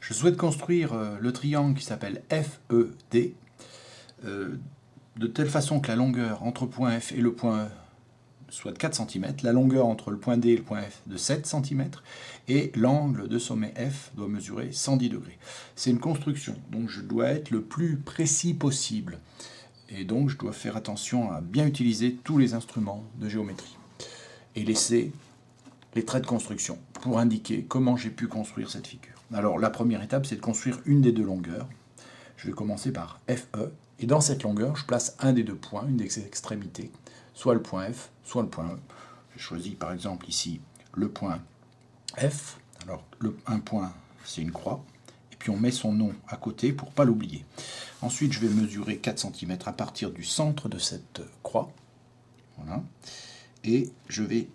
Je souhaite construire le triangle qui s'appelle FED de telle façon que la longueur entre le point F et le point E soit de 4 cm, la longueur entre le point D et le point F de 7 cm, et l'angle de sommet F doit mesurer 110 degrés. C'est une construction, donc je dois être le plus précis possible. Et donc je dois faire attention à bien utiliser tous les instruments de géométrie. Et laisser les traits de construction pour indiquer comment j'ai pu construire cette figure. Alors la première étape, c'est de construire une des deux longueurs. Je vais commencer par FE, et dans cette longueur, je place un des deux points, une des extrémités, soit le point F, soit le point E. Je choisis par exemple ici le point F. Alors un point, c'est une croix, et puis on met son nom à côté pour ne pas l'oublier. Ensuite, je vais mesurer 4 cm à partir du centre de cette croix. Voilà. Et je vais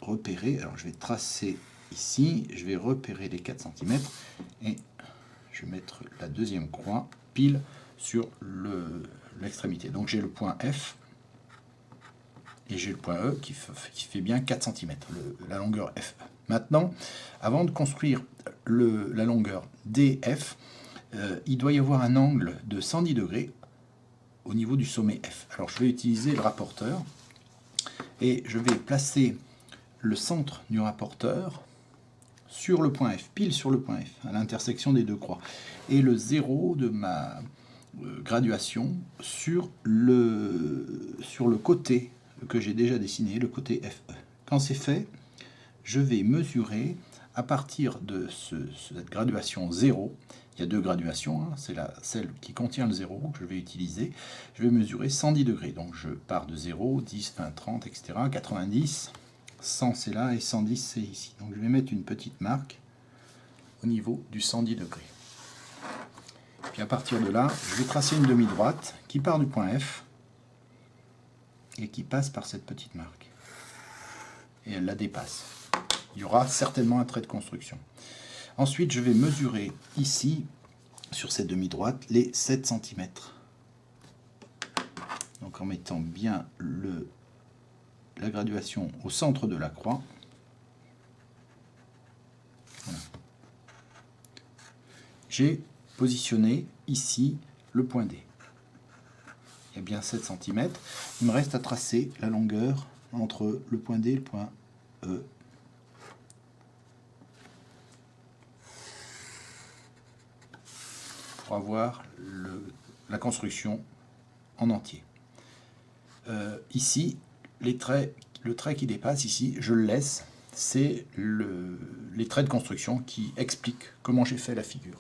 repérer, alors je vais tracer ici, je vais repérer les 4 cm, et je vais mettre la deuxième croix pile sur l'extrémité. Donc j'ai le point F, et j'ai le point E qui fait bien 4 cm, la longueur FE. Maintenant, avant de construire la longueur DF, il doit y avoir un angle de 110 degrés au niveau du sommet F. Alors je vais utiliser le rapporteur, et je vais placer le centre du rapporteur sur le point F, pile sur le point F, à l'intersection des deux croix, et le zéro de ma graduation sur le côté que j'ai déjà dessiné, le côté FE. Quand c'est fait, je vais mesurer à partir de cette graduation 0, il y a deux graduations, hein, c'est celle qui contient le 0 que je vais utiliser, je vais mesurer 110 degrés. Donc je pars de 0, 10, 20, 30, etc., 90, 100 c'est là et 110 c'est ici. Donc je vais mettre une petite marque au niveau du 110 degrés. Puis à partir de là, je vais tracer une demi-droite qui part du point F et qui passe par cette petite marque. Et elle la dépasse. Il y aura certainement un trait de construction. Ensuite, je vais mesurer ici, sur cette demi-droite, les 7 cm. Donc en mettant bien la graduation au centre de la croix. Voilà. J'ai positionné ici le point D. Il y a bien 7 cm. Il me reste à tracer la longueur entre le point D et le point E. Pour avoir la construction en entier. Ici, le trait qui dépasse ici, je le laisse. C'est les traits de construction qui expliquent comment j'ai fait la figure.